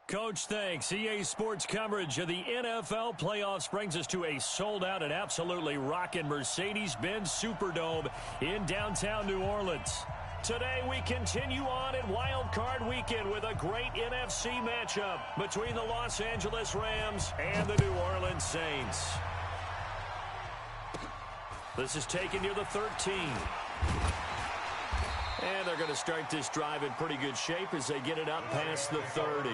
Coach, thanks. EA Sports coverage of the NFL playoffs brings us to a sold-out and absolutely rocking Mercedes-Benz Superdome in downtown New Orleans. Today we continue on in Wildcard Weekend with a great NFC matchup between the Los Angeles Rams and the New Orleans Saints. This is taken near the 13. And they're going to start this drive in pretty good shape as they get it up past the 30.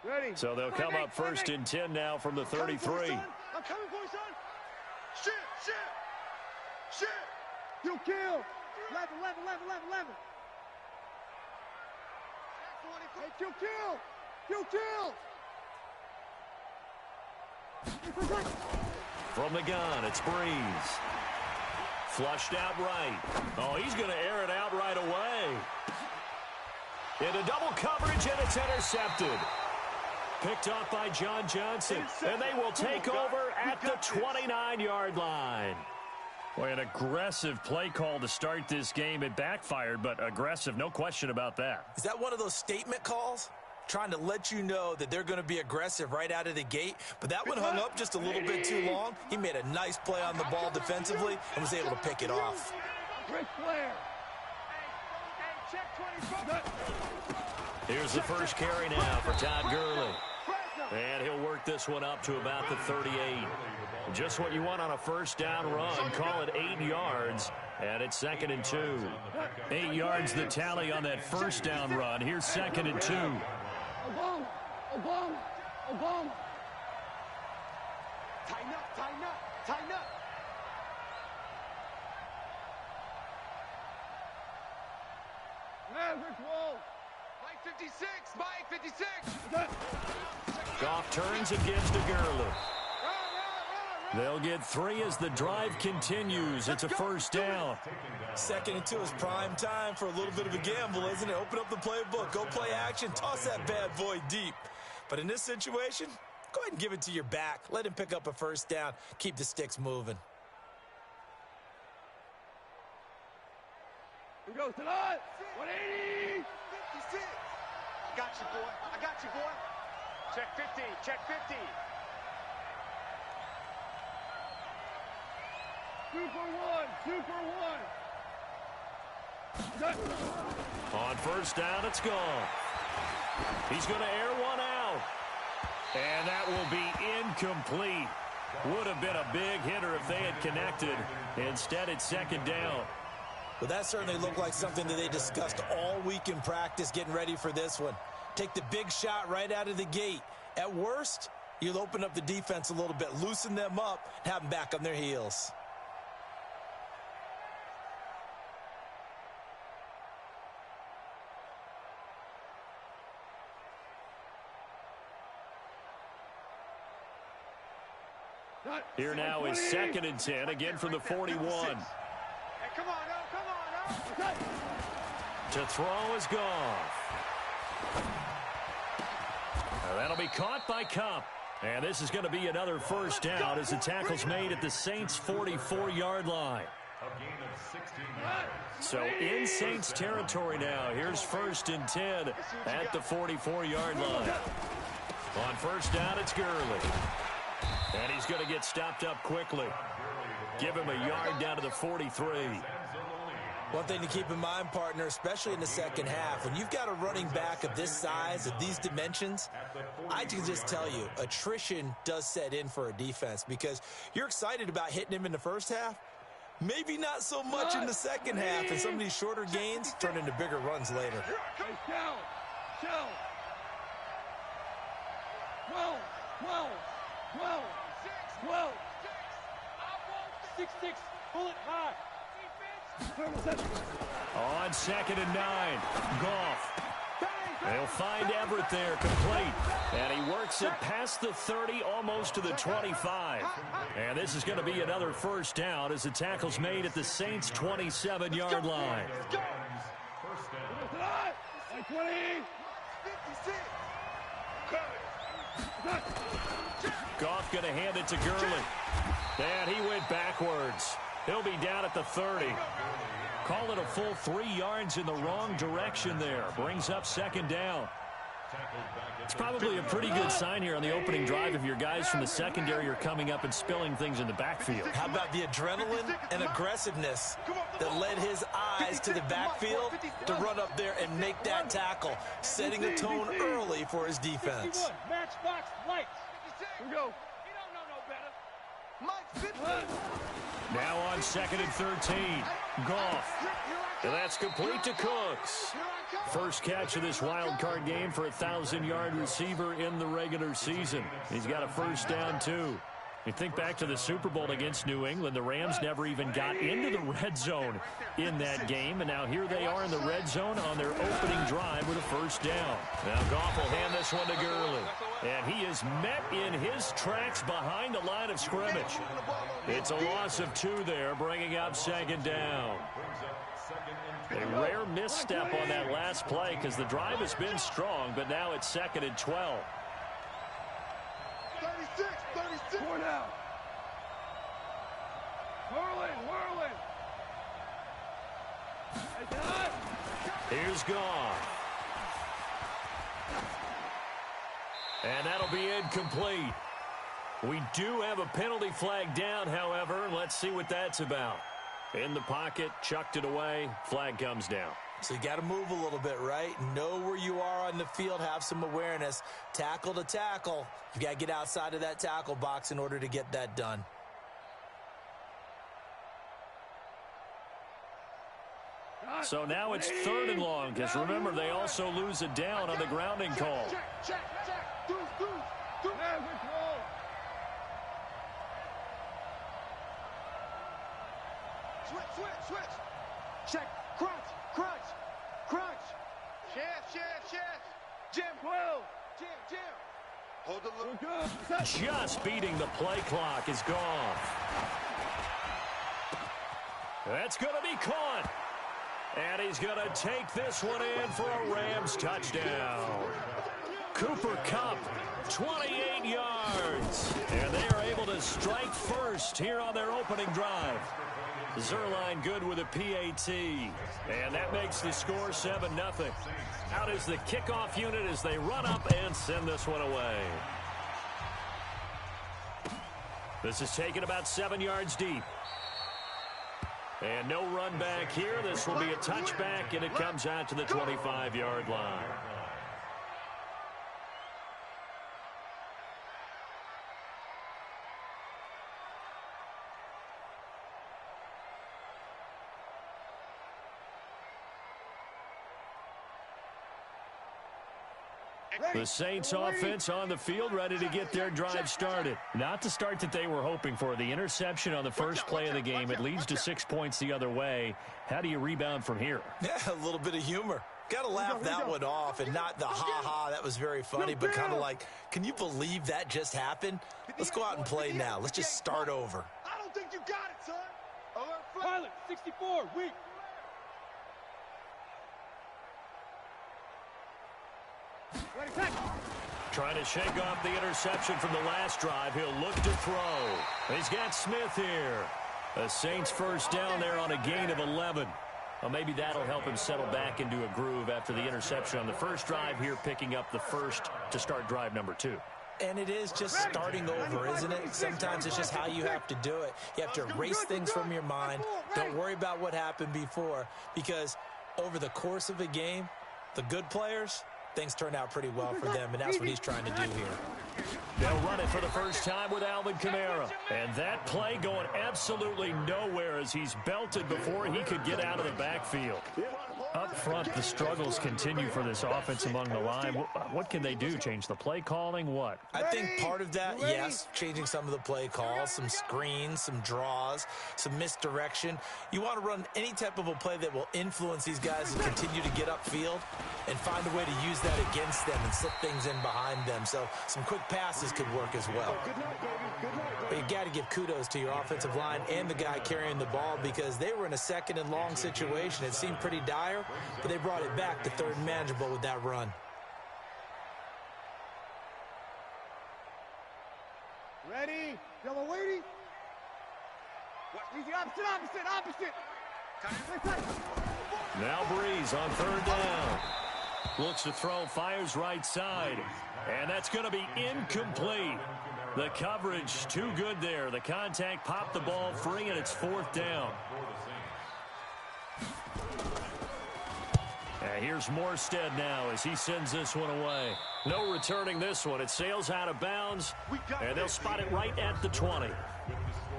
Ready. So they'll come up first and 10 now from the 33. I'm coming for you, son. Shit. You kill. 11. Hey, you kill. From the gun, it's Breeze. Flushed out right. Oh, he's going to air it out right away. Into double coverage, and it's intercepted. Picked off by John Johnson, and they will take over at the 29-yard line. Boy, an aggressive play call to start this game. It backfired, but aggressive, no question about that. Is that one of those statement calls? Trying to let you know that they're going to be aggressive right out of the gate, but that one hung up just a little bit too long. He made a nice play on the ball defensively and was able to pick it off. Here's the first carry now for Todd Gurley. And he'll work this one up to about the 38. Just what you want on a first down run. Call it 8 yards, and it's 2nd and 2. 8 yards the tally on that first down run. Here's 2nd and 2. Obama. Tighten up. Maverick wall. Mike 56. Goff turns and gives to Gurley. They'll get 3 as the drive continues. It's a first down. 2nd and 2 is prime time for a little bit of a gamble, isn't it? Open up the playbook, go play action, toss that bad boy deep. But in this situation, go ahead and give it to your back. Let him pick up a first down. Keep the sticks moving. Here goes tonight. 180. 56. I got you, boy. Check 50. Super one. On first down, it's gone. He's going to air one out. And that will be incomplete. Would have been a big hitter if they had connected. Instead, it's 2nd down. Well, that certainly looked like something that they discussed all week in practice getting ready for this one. Take the big shot right out of the gate. At worst, you'll open up the defense a little bit, loosen them up, and have them back on their heels. Here now is 2nd and 10, again from the 41. Hey, come on. To throw is Goff. That'll be caught by Kupp. And this is going to be another first down as the tackle's made at the Saints' 44-yard line. So in Saints territory now. Here's 1st and 10 at the 44-yard line. On first down, it's Gurley. And he's going to get stopped up quickly. Give him a yard down to the 43. One thing to keep in mind, partner, especially in the second half, when you've got a running back of this size, of these dimensions, I can just tell you, attrition does set in for a defense because you're excited about hitting him in the first half. Maybe not so much in the second half, and some of these shorter gains turn into bigger runs later. Shell. 12. 6. Pull it high. On 2nd and 9, Goff. They'll find Everett there, complete. And he works it past the 30, almost to the 25. And this is going to be another first down as the tackle's made at the Saints' 27-yard line. 20. Goff going to hand it to Gurley. And he went backwards. He'll be down at the 30. Call it a full 3 yards in the wrong direction there. Brings up second down. It's probably a pretty good sign here on the opening drive if your guys from the secondary are coming up and spilling things in the backfield. How about the adrenaline and aggressiveness that led his eyes to the backfield to run up there and make that tackle, setting a tone early for his defense. Matchbox lights. Here we go. You don't know no better. Now on 2nd and 13. Goff. And that's complete to Cooks. First catch of this wild card game for a 1,000-yard receiver in the regular season. He's got a first down, too. You think back to the Super Bowl against New England, the Rams never even got into the red zone in that game, and now here they are in the red zone on their opening drive with a first down. Now Goff will hand this one to Gurley, and he is met in his tracks behind the line of scrimmage. It's a loss of 2 there, bringing up second down. A rare misstep on that last play because the drive has been strong, but now it's 2nd and 12. 36. 4 down. Whirling. Here's Goff. And that'll be incomplete. We do have a penalty flag down, however. Let's see what that's about. In the pocket, chucked it away, flag comes down. So you got to move a little bit, right? Know where you are on the field, have some awareness. Tackle to tackle. You got to get outside of that tackle box in order to get that done. So now it's 3rd and long, because remember, they also lose it down on the grounding call. Check. Switch. Check. Crunch. Chef. Jim. Hold the look. Just beating the play clock is Goff. That's going to be caught. And he's going to take this one in for a Rams touchdown. Cooper Kupp, 28 yards. And they are able to strike first here on their opening drive. Zerline good with a PAT. And that makes the score 7-0. Out is the kickoff unit as they run up and send this one away. This is taken about 7 yards deep. And no run back here. This will be a touchback, and it comes out to the 25-yard line. The Saints offense on the field, ready to get their drive started. Not the start that they were hoping for. The interception on the first play of the game, it leads to 6 points the other way. How do you rebound from here? Yeah, a little bit of humor. Got to laugh that one off, and not the ha-ha, that was very funny, but kind of like, can you believe that just happened? Let's go out and play now. Let's just start over. I don't think you got it, son. Pilot, 64, weak. Trying to shake off the interception from the last drive. He'll look to throw. He's got Smith here. The Saints first down there on a gain of 11. Well, maybe that'll help him settle back into a groove after the interception on the first drive here, picking up the first to start drive number 2. And it is just starting over, isn't it? Sometimes it's just how you have to do it. You have to erase things from your mind. Don't worry about what happened before, because over the course of a game, the good players, things turn out pretty well for them, and that's what he's trying to do here. They'll run it for the first time with Alvin Kamara. And that play going absolutely nowhere as he's belted before he could get out of the backfield. Up front, the struggles continue for this offense among the line. What can they do? Change the play calling? What? I think part of that, yes, changing some of the play calls, some screens, some draws, some misdirection. You want to run any type of a play that will influence these guys to continue to get upfield and find a way to use that against them and slip things in behind them. So some quick passes could work as well. But you got to give kudos to your offensive line and the guy carrying the ball, because they were in a 2nd and long situation. It seemed pretty dire, but they brought it back to 3rd and manageable with that run. Ready? Yellow lady. Easy, opposite. Now Breeze on third down. Looks to throw, fires right side. And that's going to be incomplete. The coverage too good there. The contact popped the ball free, and it's fourth down. And here's Morstead now as he sends this one away. No returning this one. It sails out of bounds, and they'll spot it right at the 20.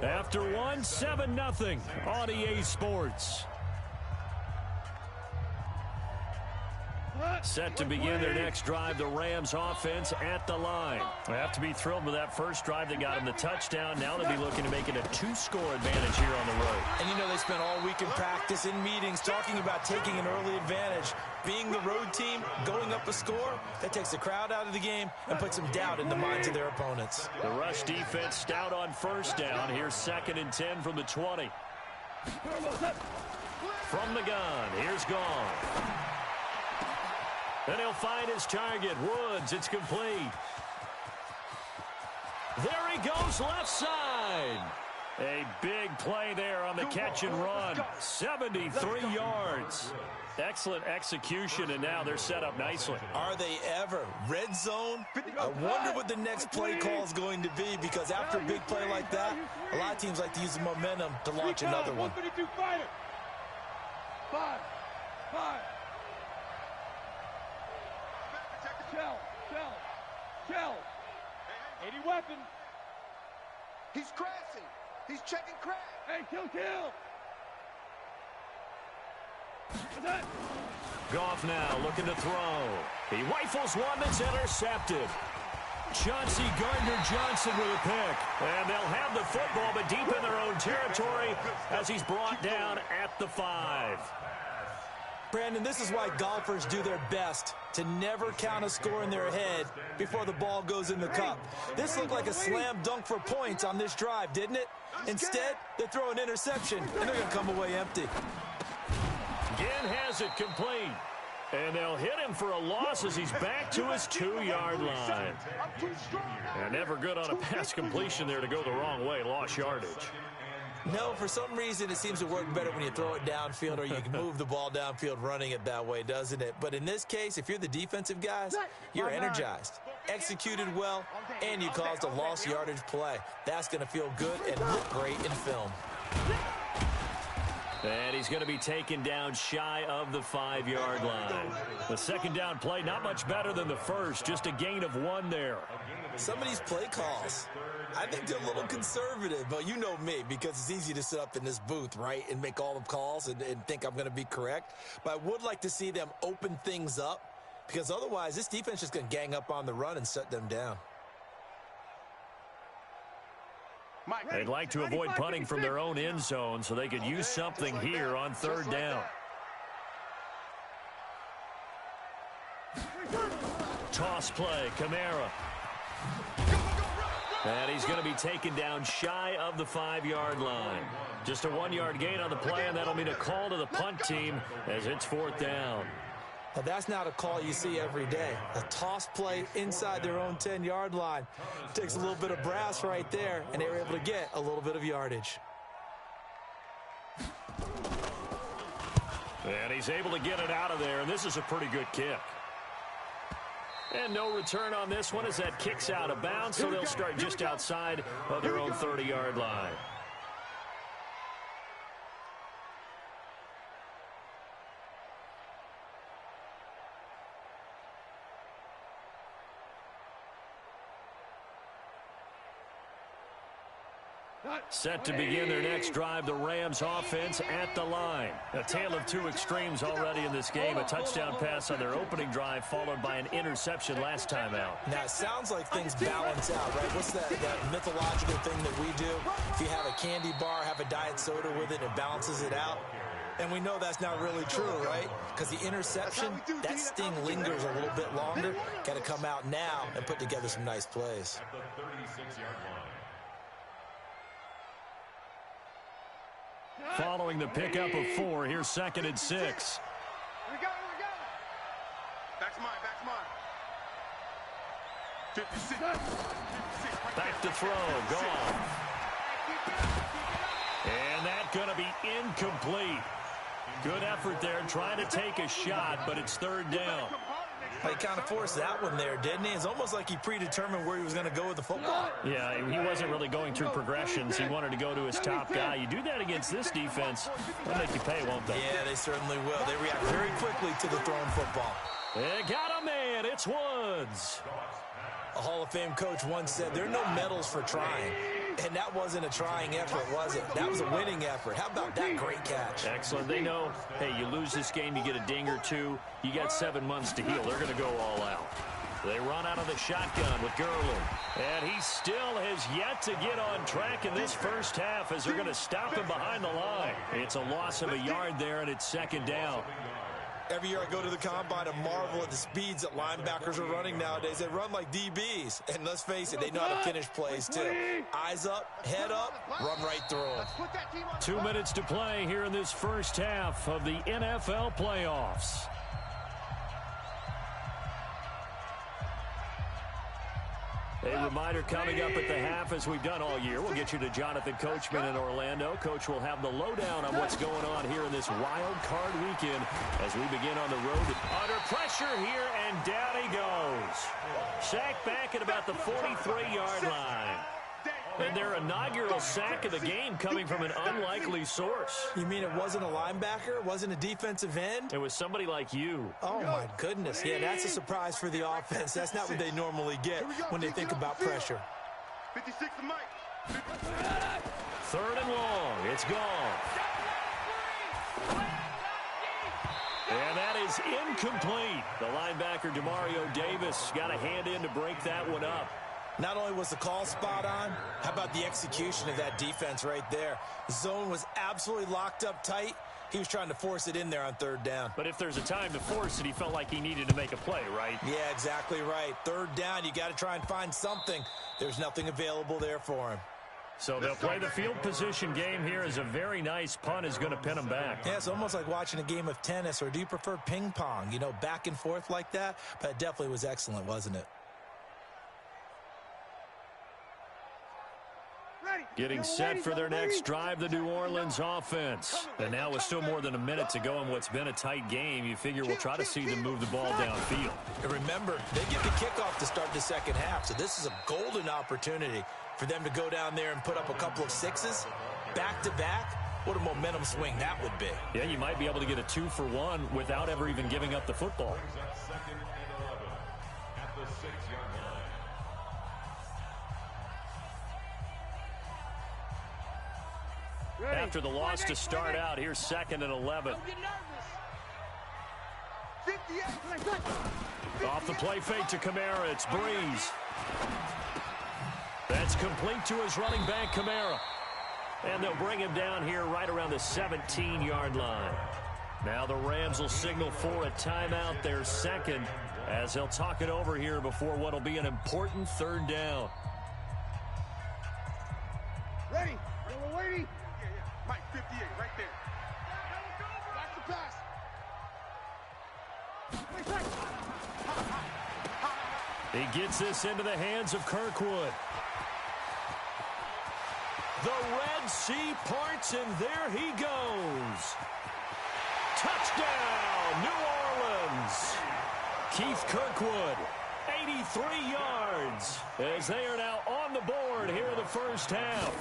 After one, 7-0 on EA Sports. Set to begin their next drive, the Rams offense at the line. They have to be thrilled with that first drive that got them the touchdown. Now they'll be looking to make it a 2-score advantage here on the road. And you know they spent all week in practice, in meetings, talking about taking an early advantage. Being the road team, going up a score, that takes the crowd out of the game and puts some doubt in the minds of their opponents. The rush defense stout on first down. Here's 2nd and 10 from the 20. From the gun, here's Gone. And he'll find his target, Woods. It's complete. There he goes, left side. A big play there on the catch and run. 73 yards. Excellent execution, and now they're set up nicely. Are they ever? Red zone? I wonder what the next play call is going to be, because after a big play like that, a lot of teams like to use the momentum to launch another one. 152 fighter. 5. Shell. 80 weapon. He's crashing. He's checking crash. Hey, kill. Goff now looking to throw. He rifles one that's intercepted. Chauncey Gardner-Johnson with a pick. And they'll have the football, but deep in their own territory as he's brought down at the 5. Brandon, this is why golfers do their best to never count a score in their head before the ball goes in the cup. This looked like a slam dunk for points on this drive, didn't it? Instead, they throw an interception, and they're going to come away empty. Ginn has it complete. And they'll hit him for a loss as he's back to his 2-yard line. And never good on a pass completion there to go the wrong way. Lost yardage. No, for some reason it seems to work better when you throw it downfield, or you can move the ball downfield running it that way, doesn't it? But in this case, if you're the defensive guys, you're energized, executed well, and you caused a lost yardage play. That's going to feel good and look great in film. And he's going to be taken down shy of the 5-yard line. The second down play, not much better than the first, just a gain of 1 there. Some of these play calls, I think they're a little conservative, but you know me, because it's easy to sit up in this booth, right, and make all the calls and think I'm going to be correct. But I would like to see them open things up, because otherwise this defense is just going to gang up on the run and shut them down. They'd like to avoid punting from their own end zone so they could use something here on third down. Toss play, Kamara. And he's going to be taken down shy of the 5-yard line. Just a 1-yard gain on the play, and that'll mean a call to the punt team as it's fourth down. Now, that's not a call you see every day. A toss play inside their own 10-yard line. Takes a little bit of brass right there, and they were able to get a little bit of yardage. And he's able to get it out of there, and this is a pretty good kick. And no return on this one as that kicks out of bounds, so they'll start just outside of their own 30-yard line. Set to begin their next drive, the Rams offense at the line. A tale of two extremes already in this game. A touchdown pass on their opening drive, followed by an interception last time out. Now, it sounds like things balance out, right? What's that mythological thing that we do? If you have a candy bar, have a diet soda with it, it balances it out. And we know that's not really true, right? Because the interception, that sting lingers a little bit longer. Got to come out now and put together some nice plays. At the 36-yard line. Following the pickup of 4, here's 2nd and 6. Here we go. Back to mine. Back to throw. Gone. And that's going to be incomplete. Good effort there trying to take a shot, but it's third down. He kind of forced that one there, didn't he? It's almost like he predetermined where he was going to go with the football. Yeah, he wasn't really going through progressions. He wanted to go to his top guy. You do that against this defense, they'll make you pay, won't they? Yeah, they certainly will. They react very quickly to the thrown football. They got a man. It's Woods. A Hall of Fame coach once said, there are no medals for trying. And that wasn't a trying effort, was it? That was a winning effort. How about that great catch? Excellent. They know, hey, you lose this game, you get a ding or two. You got 7 months to heal. They're going to go all out. They run out of the shotgun with Gurley. And he still has yet to get on track in this first half as they're going to stop him behind the line. It's a loss of a yard there, and it's second down. Every year I go to the combine and marvel at the speeds that linebackers are running nowadays. They run like DBs. And let's face it, they know how to finish plays too. Eyes up, head up, run right through them. 2 minutes to play here in this first half of the NFL playoffs. A reminder coming up at the half, as we've done all year. We'll get you to Jonathan Coachman in Orlando. Coach will have the lowdown on what's going on here in this wild card weekend as we begin on the road. Under pressure here, and down he goes. Sacked back at about the 43-yard line. And their inaugural sack of the game coming from an unlikely source. You mean it wasn't a linebacker? It wasn't a defensive end? It was somebody like you. Oh, my goodness. Yeah, that's a surprise for the offense. That's not what they normally get when they think about pressure. 56 to Mike. Third and long. It's gone. And that is incomplete. The linebacker, Demario Davis, got a hand in to break that one up. Not only was the call spot on, how about the execution of that defense right there? The zone was absolutely locked up tight. He was trying to force it in there on third down. But if there's a time to force it, he felt like he needed to make a play, right? Yeah, exactly right. Third down, you got to try and find something. There's nothing available there for him. So they'll play the field position game here as a very nice punt is going to pin them back. Yeah, it's almost like watching a game of tennis, or do you prefer ping pong? You know, back and forth like that? But it definitely was excellent, wasn't it? Getting set for their next drive, the New Orleans offense. And now with still more than a minute to go in what's been a tight game, you figure we'll try to see them move the ball downfield. And remember, they get the kickoff to start the second half, so this is a golden opportunity for them to go down there and put up a couple of sixes back-to-back. What a momentum swing that would be. Yeah, you might be able to get a 2-for-1 without ever even giving up the football. After the loss to start out, here's 2nd and 11. Off the play fake to Kamara, it's Breeze. That's complete to his running back, Kamara. And they'll bring him down here right around the 17-yard line. Now the Rams will signal for a timeout, their second, as they'll talk it over here before what will be an important third down. Ready? We're waiting. Mike, 58, right there. That's the pass. He gets this into the hands of Kirkwood. The Red Sea parts, and there he goes. Touchdown, New Orleans. Keith Kirkwood, 83 yards, as they are now on the board here in the first half.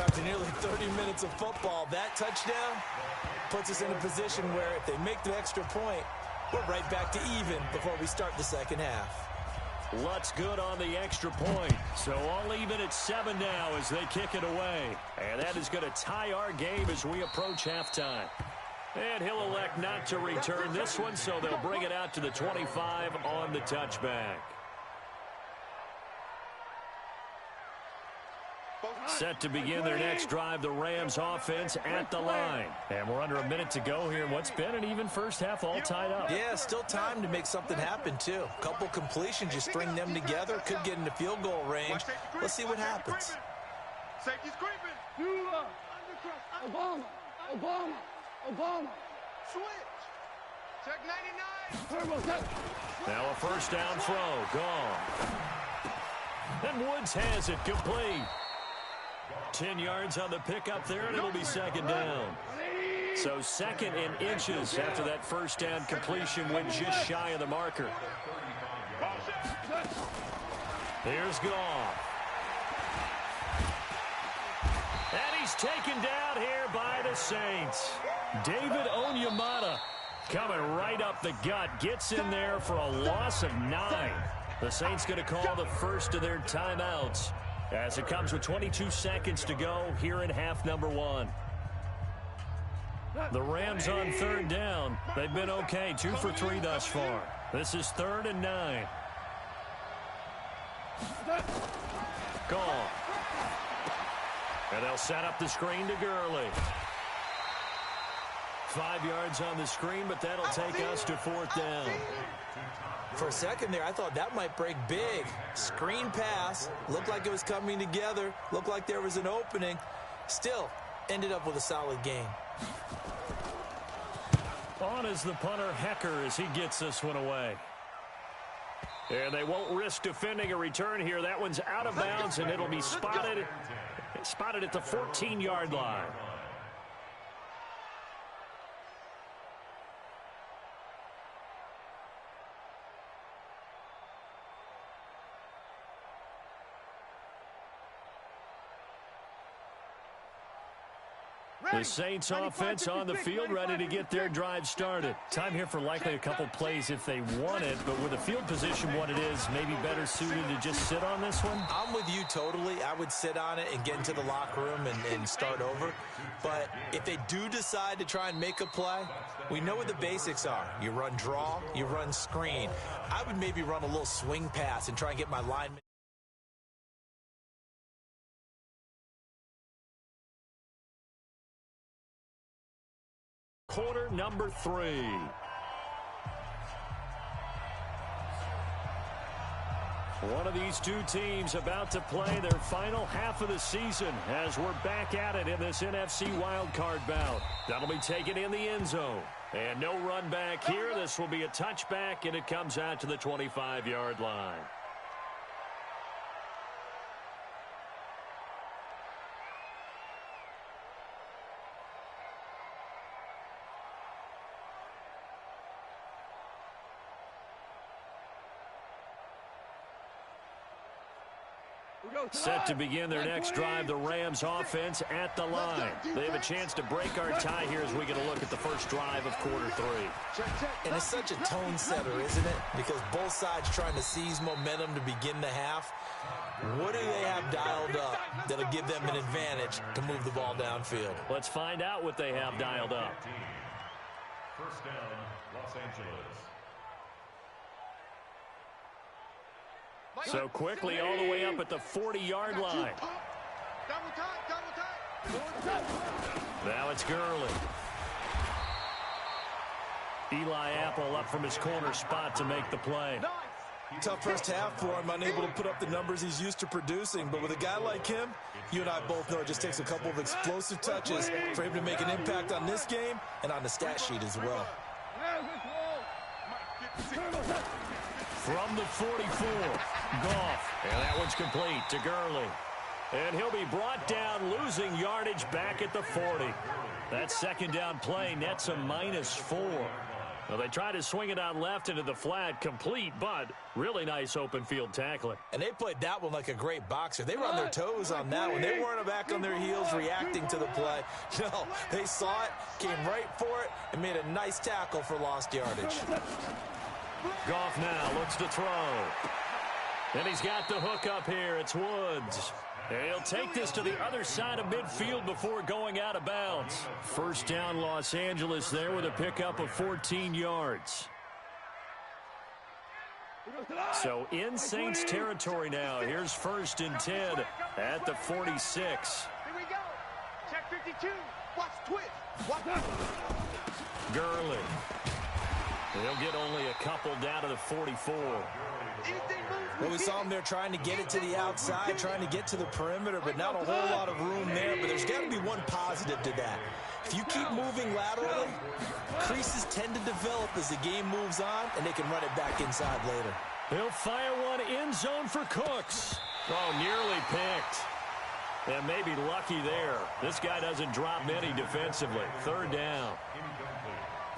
After nearly 30 minutes of football, that touchdown puts us in a position where if they make the extra point, we're right back to even before we start the second half. Lutz good on the extra point. So all even at 7 now as they kick it away. And that is going to tie our game as we approach halftime. And he'll elect not to return this one, so they'll bring it out to the 25 on the touchback. Set to begin their next drive, the Rams offense at the line. And we're under a minute to go here in what's been an even first half, all tied up. Yeah, still time to make something happen, too. A couple completions, you string them together, could get into field goal range. Let's see what happens. Safety's creeping. Obama. Switch. Check 99. Now a first down throw. Gone. And Woods has it complete. 10 yards on the pickup there, and it'll be second down. So second in inches after that first down completion went just shy of the marker. Here's Goff. And he's taken down here by the Saints. David Onyemata coming right up the gut. Gets in there for a loss of 9. The Saints going to call the first of their timeouts as it comes with 22 seconds to go here in half number 1. The Rams on third down. They've been okay. 2 for 3 thus far. This is 3rd and 9. Gone. And they'll set up the screen to Gurley. 5 yards on the screen, but that'll take us to 4th down. For a second there, I thought that might break big. Screen pass. Looked like it was coming together. Looked like there was an opening. Still, ended up with a solid game. On is the punter, Hecker, as he gets this one away. And they won't risk defending a return here. That one's out of bounds, and it'll be spotted at the 14-yard line. The Saints offense on the field, ready to get their drive started. Time here for likely a couple plays if they want it, but with the field position what it is, maybe better suited to just sit on this one? I'm with you totally. I would sit on it and get into the locker room and start over. But if they do decide to try and make a play, we know what the basics are. You run draw, you run screen. I would maybe run a little swing pass and try and get my lineman. Quarter number 3. One of these two teams about to play their final half of the season as we're back at it in this NFC wildcard bout. That'll be taken in the end zone. And no run back here. This will be a touchback, and it comes out to the 25-yard line. Set to begin their next drive, the Rams offense at the line. They have a chance to break our tie here as we get a look at the first drive of quarter 3. And it's such a tone setter, isn't it? Because both sides trying to seize momentum to begin the half. What do they have dialed up that'll give them an advantage to move the ball downfield? Let's find out what they have dialed up. First down, Los Angeles. So quickly all the way up at the 40-yard line. Now it's Gurley. Eli Apple up from his corner spot to make the play. Tough first half for him, unable to put up the numbers he's used to producing. But with a guy like him, you and I both know it just takes a couple of explosive touches for him to make an impact on this game and on the stat sheet as well. From the 44, Goff. And that one's complete to Gurley. And he'll be brought down, losing yardage back at the 40. That second down play nets a -4. Well, they tried to swing it out left into the flat, complete, but really nice open field tackling. And they played that one like a great boxer. They were on their toes on that one. They weren't back on their heels reacting to the play. No, they saw it, came right for it, and made a nice tackle for lost yardage. Goff now looks to throw. And he's got the hook up here. It's Woods. And he'll take this to the other side of midfield before going out of bounds. First down, Los Angeles there with a pickup of 14 yards. So in Saints territory now. Here's 1st and 10 at the 46. Here we go. Check 52. Watch twist. Watch. Gurley. They'll get only a couple down to the 44. Well, we saw him there trying to get it to the outside, trying to get to the perimeter, but not a whole lot of room there. But there's got to be one positive to that. If you keep moving laterally, creases tend to develop as the game moves on, and they can run it back inside later. He'll fire one end zone for Cooks. Oh, nearly picked. And maybe lucky there. This guy doesn't drop many defensively. Third down.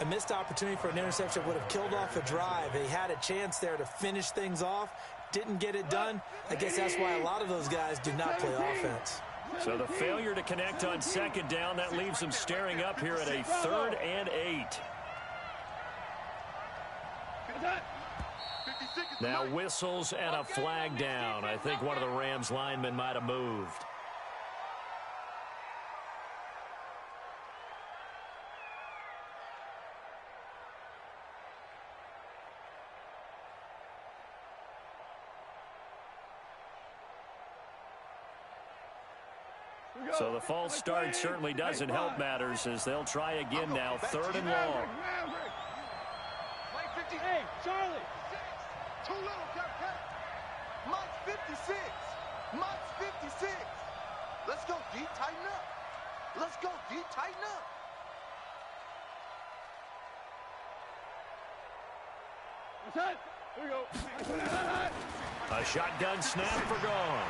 A missed opportunity for an interception would have killed off a drive. They had a chance there to finish things off. Didn't get it done. I guess that's why a lot of those guys do not play offense. So the failure to connect on second down, that leaves them staring up here at a 3rd and 8. Now whistles and a flag down. I think one of the Rams linemen might have moved. So the false start certainly doesn't help matters as they'll try again now, 3rd and long. Hey, Charlie. Too little, Captain. Mike's 56. Mike's 56. Let's go, D. Tighten up. Let's go, D. Tighten up. Here we go. A shotgun snap for gone.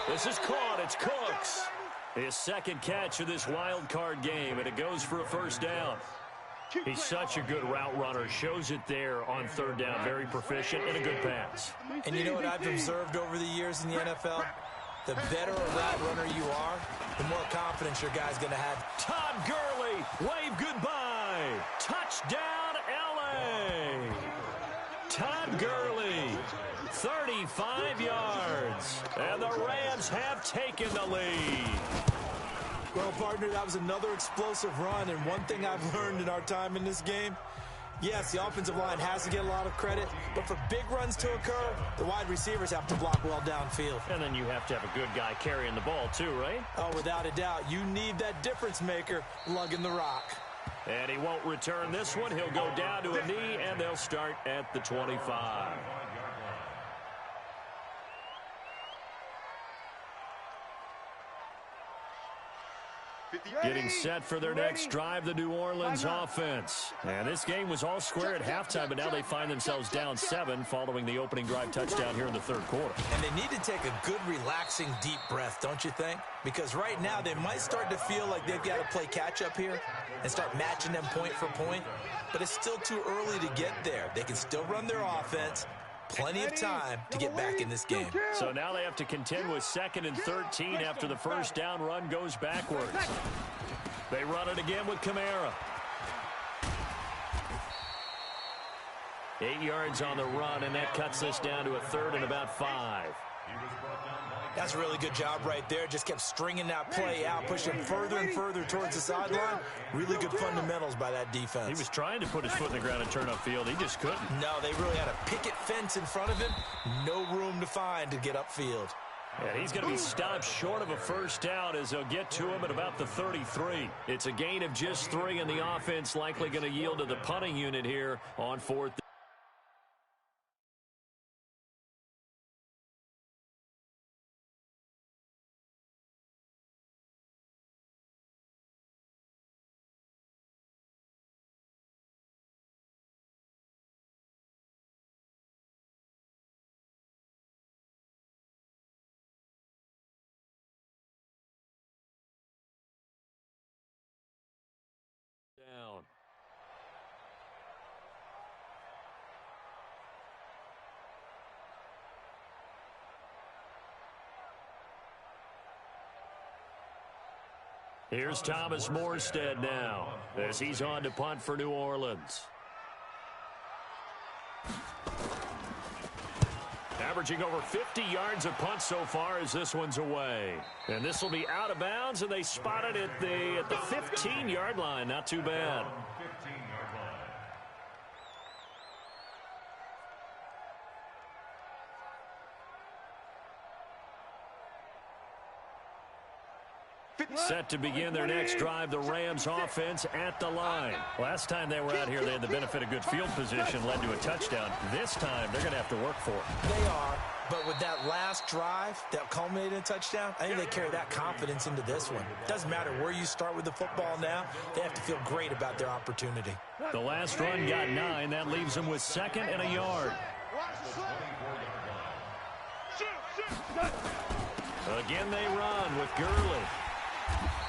This is caught. It's Cooks. His second catch of this wild card game, and it goes for a first down. He's such a good route runner. Shows it there on 3rd down. Very proficient and a good pass. And you know what I've observed over the years in the NFL? The better a route runner you are, the more confidence your guy's going to have. Todd Gurley, wave goodbye. Touchdown, L.A. Todd Gurley, 35 yards. And the Rams have taken the lead. Well, partner, that was another explosive run, and one thing I've learned in our time in this game, yes, the offensive line has to get a lot of credit, but for big runs to occur, the wide receivers have to block well downfield. And then you have to have a good guy carrying the ball too, right? Oh, without a doubt. You need that difference maker lugging the rock. And he won't return this one. He'll go down to a knee, and they'll start at the 25. Getting set for their next drive, the New Orleans offense. And this game was all square at halftime, but now they find themselves down 7 following the opening drive touchdown here in the 3rd quarter. And they need to take a good, relaxing, deep breath, don't you think? Because right now they might start to feel like they've got to play catch-up here and start matching them point for point. But it's still too early to get there. They can still run their offense. Plenty of time to get back in this game. So now they have to contend with 2nd and 13 after the first down run goes backwards. They run it again with Kamara. 8 yards on the run, and that cuts this down to a 3rd and about 5. That's a really good job right there. Just kept stringing that play out, pushing further and further towards the sideline. Really good fundamentals by that defense. He was trying to put his foot in the ground and turn upfield. He just couldn't. No, they really had a picket fence in front of him. No room to find to get upfield. And he's going to be stopped short of a first down as they'll get to him at about the 33. It's a gain of just 3, and the offense likely going to yield to the punting unit here on 4th. Down. Here's Thomas Morstead now as he's on to punt for New Orleans. Averaging over 50 yards a punt so far as this one's away. And this will be out of bounds, and they spot it at the 15-yard line. Not too bad. 15-yard line. 50 Set to begin their next drive, the Rams offense at the line. Last time they were out here, they had the benefit of good field position, led to a touchdown. This time, they're going to have to work for it. They are, but with that last drive that culminated in a touchdown, I think they carry that confidence into this one. Doesn't matter where you start with the football now, they have to feel great about their opportunity. The last run got 9. That leaves them with 2nd and a yard. Again, they run with Gurley.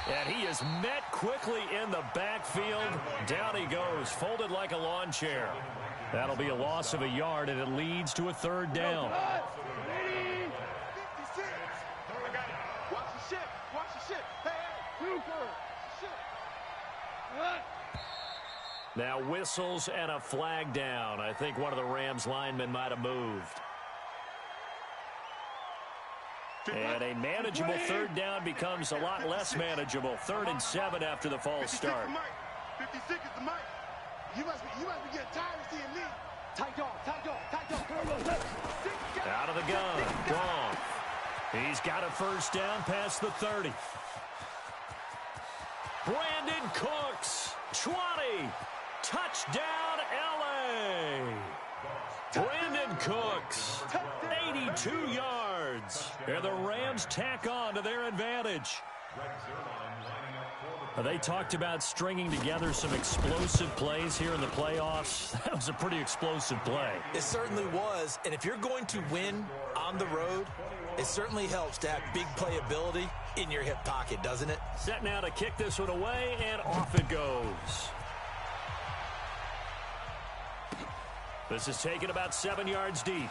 And he is met quickly in the backfield. Down he goes, folded like a lawn chair. That'll be a loss of a yard, and it leads to a 3rd down. Now whistles and a flag down. I think one of the Rams linemen might have moved. And a manageable 3rd down becomes a lot less manageable. 3rd and 7 after the false start. 56 is the mic. You must be getting tired of seeing me. Tight dog. Out of the gun. Gone. He's got a 1st down past the 30. Brandon Cooks. 20. Touchdown, L.A. Brandon Cooks. 82 yards. And the Rams tack on to their advantage. They talked about stringing together some explosive plays here in the playoffs. That was a pretty explosive play. It certainly was, and if you're going to win on the road, it certainly helps to have big playability in your hip pocket, doesn't it? Set now to kick this one away, and off it goes. This is taken about 7 yards deep.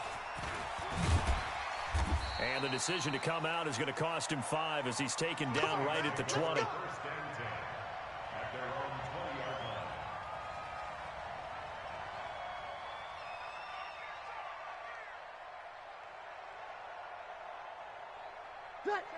And the decision to come out is going to cost him 5 as he's taken down right at the 20.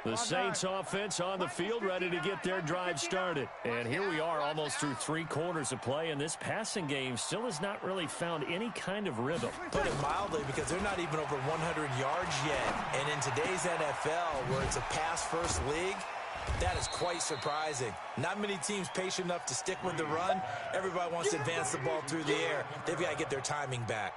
The Saints offense on the field, ready to get their drive started. And here we are almost through 3 quarters of play, and this passing game still has not really found any kind of rhythm. Put it mildly, because they're not even over 100 yards yet. And in today's NFL, where it's a pass-first league, that is quite surprising. Not many teams patient enough to stick with the run. Everybody wants to advance the ball through the air. They've got to get their timing back.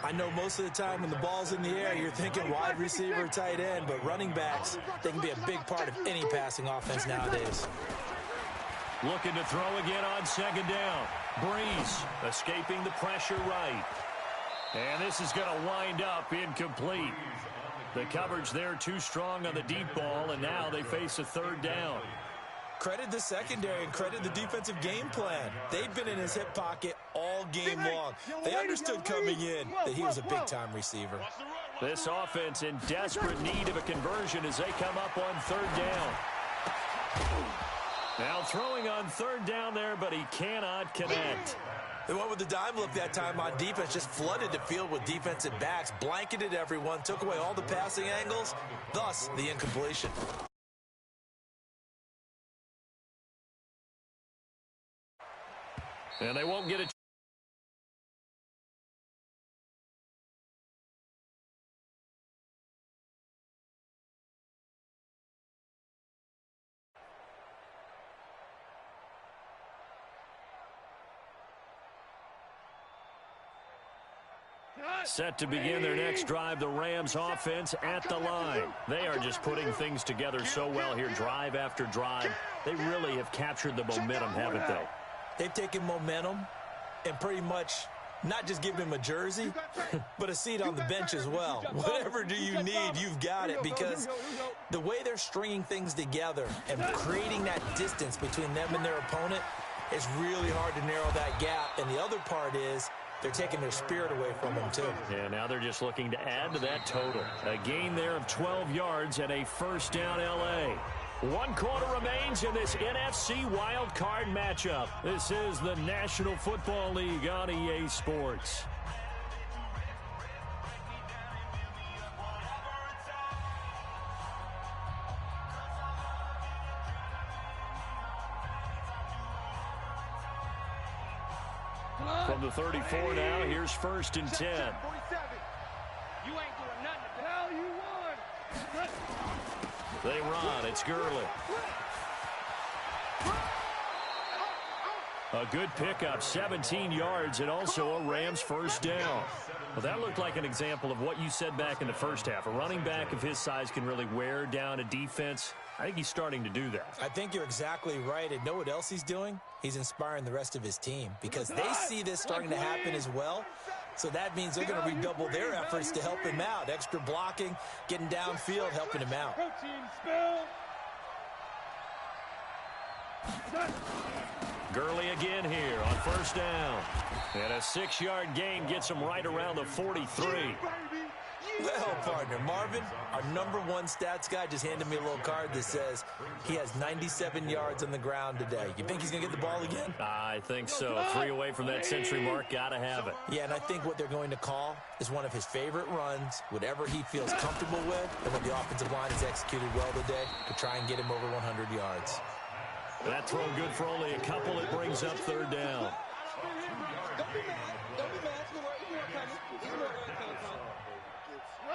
I know most of the time when the ball's in the air, you're thinking wide receiver, tight end, but running backs, they can be a big part of any passing offense nowadays. Looking to throw again on 2nd down. Breeze escaping the pressure right. And this is going to wind up incomplete. The coverage there too strong on the deep ball, and now they face a 3rd down. Credit the secondary and credit the defensive game plan. They've been in his hip pocket all game long. They understood coming in that he was a big-time receiver. This offense in desperate need of a conversion as they come up on 3rd down. Now throwing on 3rd down there, but he cannot connect. They went with the dime look that time on defense, just flooded the field with defensive backs, blanketed everyone, took away all the passing angles, thus the incompletion. And they won't get it. Set to begin their next drive, the Rams offense at the line. They are just putting things together so well here, drive after drive. They really have captured the momentum, haven't they? They've taken momentum and pretty much not just given him a jersey, but a seat on the bench as well. Whatever do you need, you've got it, because the way they're stringing things together and creating that distance between them and their opponent is really hard to narrow that gap. And the other part is they're taking their spirit away from them, too. Yeah, now they're just looking to add to that total. A gain there of 12 yards and a 1st down L.A. 1 quarter remains in this NFC wildcard matchup. This is the National Football League on EA Sports. From the 34 now, here's 1st and 10. You ain't doing nothing. Hell, you won. They run. It's Gurley. A good pickup, 17 yards, and also a Rams first down. Well, that looked like an example of what you said back in the first half. A running back of his size can really wear down a defense. I think he's starting to do that. I think you're exactly right. And know what else he's doing? He's inspiring the rest of his team because they see this starting to happen as well. So that means they're going to redouble their efforts to help him out. Extra blocking, getting downfield, helping him out. Gurley again here on first down. And a 6-yard gain gets him right around the 43. Well, partner, Marvin, our #1 stats guy, just handed me a little card that says he has 97 yards on the ground today. You think he's going to get the ball again? I think so. 3 away from that century mark. Got to have it. Yeah, and I think what they're going to call is one of his favorite runs, whatever he feels comfortable with, and when the offensive line has executed well today, to try and get him over 100 yards. That throw good for only a couple. It brings up third down.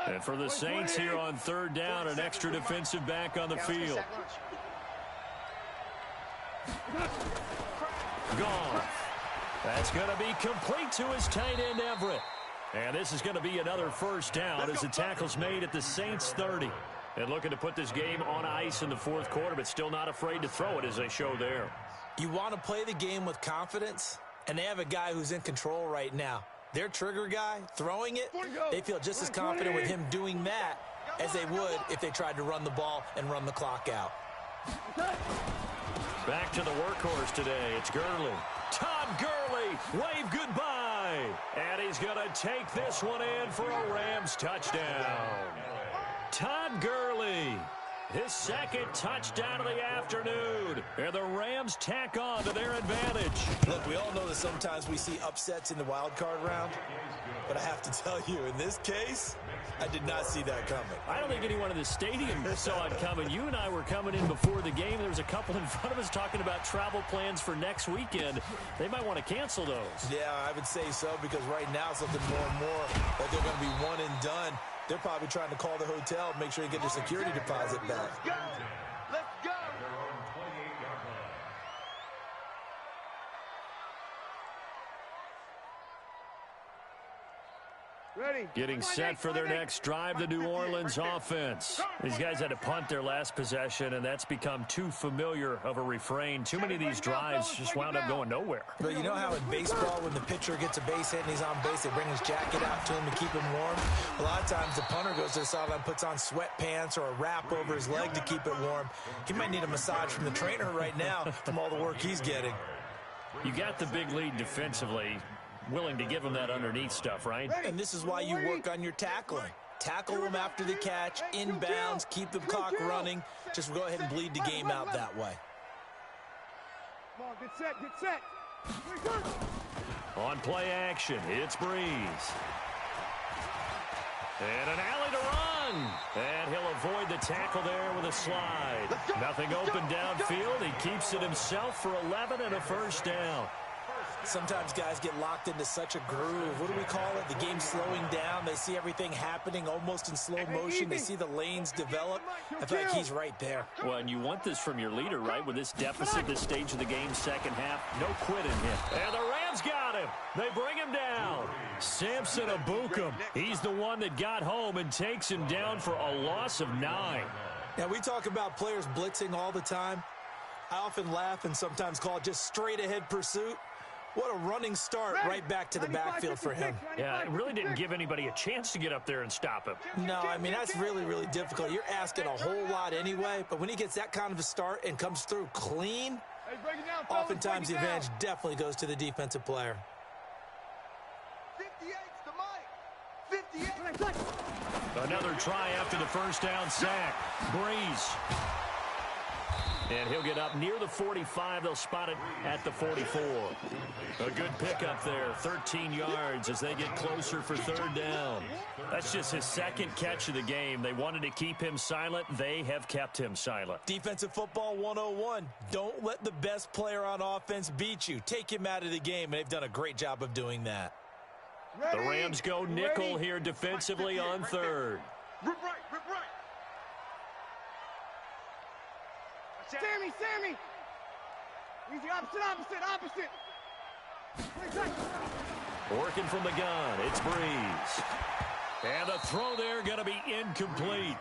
And for the Saints here on third down, an extra defensive back on the field. Gone. That's going to be complete to his tight end, Everett. And this is going to be another first down as the tackle's made at the Saints 30. And looking to put this game on ice in the fourth quarter, but still not afraid to throw it as they show there. You want to play the game with confidence, and they have a guy who's in control right now. Their trigger guy, throwing it, they feel just as confident with him doing that as they would if they tried to run the ball and run the clock out. Back to the workhorse today. It's Gurley. Todd Gurley, wave goodbye. And he's going to take this one in for a Rams touchdown. Todd Gurley, his second touchdown of the afternoon. And the Rams tack on to their advantage. Look, we all know that sometimes we see upsets in the wild card round. But I have to tell you, in this case, I did not see that coming. I don't think anyone in the stadium saw it coming. You and I were coming in before the game. There was a couple in front of us talking about travel plans for next weekend. They might want to cancel those. Yeah, I would say so, because right now it's looking more and more like they're going to be one and done. They're probably trying to call the hotel and make sure they get their security deposit back. Let's go. Let's go. Ready. Getting set for their next drive, the New Orleans offense. These guys had to punt their last possession, and that's become too familiar of a refrain. Too many of these drives just wound up going nowhere. But you know how in baseball, when the pitcher gets a base hit and he's on base, they bring his jacket out to him to keep him warm? A lot of times the punter goes to the sideline, puts on sweatpants or a wrap over his leg to keep it warm. He might need a massage from the trainer right now from all the work he's getting. You got the big lead defensively. Willing to give them that underneath stuff, right? And this is why you work on your tackling. Tackle them after the catch, inbounds, keep the clock running. Just go ahead and bleed the game out that way. Come on, get set, get set. On play action, it's Breeze. And an alley to run. And he'll avoid the tackle there with a slide. Nothing open downfield. He keeps it himself for 11 and a first down. Sometimes guys get locked into such a groove. What do we call it? The game's slowing down. They see everything happening almost in slow motion. They see the lanes develop. I feel like he's right there. Well, and you want this from your leader, right? With this deficit, this stage of the game, second half, no quitting him. And the Rams got him. They bring him down. Samson Abukum. He's the one that got home and takes him down for a loss of 9. Now, we talk about players blitzing all the time. I often laugh and sometimes call it just straight-ahead pursuit. What a running start right back to the backfield for him. Yeah, it really didn't give anybody a chance to get up there and stop him. No, I mean, that's really, really difficult. You're asking a whole lot anyway, but when he gets that kind of a start and comes through clean, oftentimes the advantage definitely goes to the defensive player. 58's the mic. 58. Another try after the first down sack. Breeze. And he'll get up near the 45. They'll spot it at the 44. A good pickup there, 13 yards as they get closer for third down. That's just his second catch of the game. They wanted to keep him silent. They have kept him silent. Defensive football 101. Don't let the best player on offense beat you. Take him out of the game, and they've done a great job of doing that. The Rams go nickel here defensively on third. Rip right, rip right. Sammy! Easy, opposite. Working from the gun, it's Breeze. And the throw there going to be incomplete.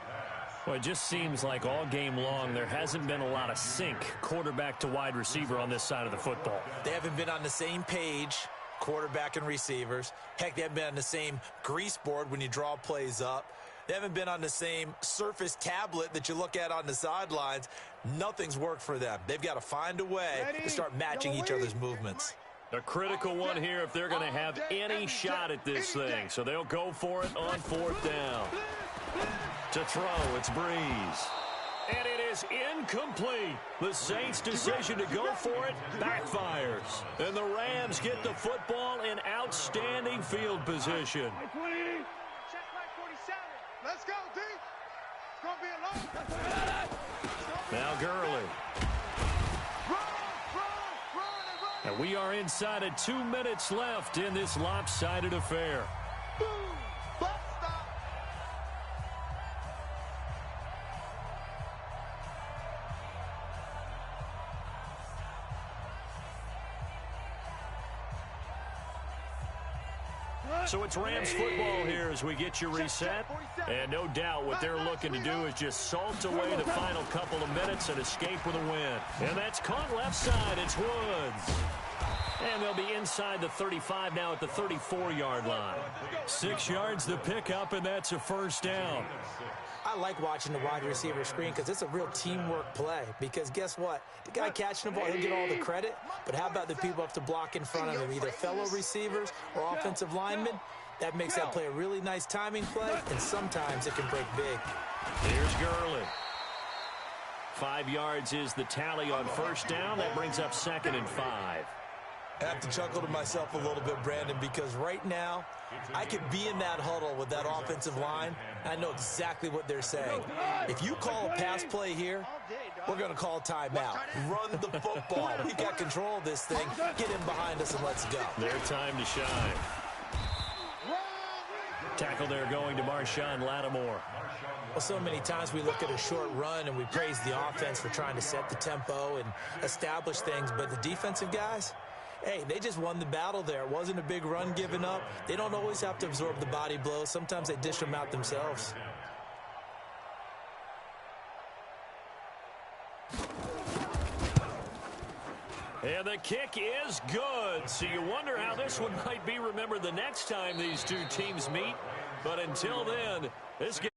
Well, it just seems like all game long there hasn't been a lot of sync quarterback to wide receiver on this side of the football. They haven't been on the same page, quarterback and receivers. Heck, they haven't been on the same grease board when you draw plays up. They haven't been on the same surface tablet that you look at on the sidelines. Nothing's worked for them. They've got to find a way to start matching each other's movements. A critical one here if they're going to have any shot at this thing. So they'll go for it on 4th down. To throw, it's Breeze. And it is incomplete. The Saints' decision to go for it backfires. And the Rams get the football in outstanding field position. Check right 47. Let's go, D. It's going to be a long. Now Gurley. And we are inside of 2 minutes left in this lopsided affair. So it's Rams football here as we get you reset. And no doubt what they're looking to do is just salt away the final couple of minutes and escape with a win. And that's caught left side. It's Woods. And they'll be inside the 35 now at the 34-yard line. 6 yards to pick up, and that's a 1st down. I like watching the wide receiver screen because it's a real teamwork play. Because guess what? The guy catching the ball, he'll get all the credit. But how about the people up to block in front of him, either fellow receivers or offensive linemen? That makes that play a really nice timing play, and sometimes it can break big. Here's Gurley. 5 yards is the tally on 1st down. That brings up 2nd and 5. I have to chuckle to myself a little bit, Brandon, because right now I could be in that huddle with that offensive line. I know exactly what they're saying. If you call a pass play here, we're going to call a timeout. Run the football. We've got control of this thing. Get in behind us and let's go. Their time to shine. Tackle there going to Marshawn Lattimore. Well, so many times we look at a short run and we praise the offense for trying to set the tempo and establish things, but the defensive guys, hey, they just won the battle there. It wasn't a big run given up. They don't always have to absorb the body blows. Sometimes they dish them out themselves. And the kick is good. So you wonder how this one might be remembered the next time these two teams meet. But until then, this game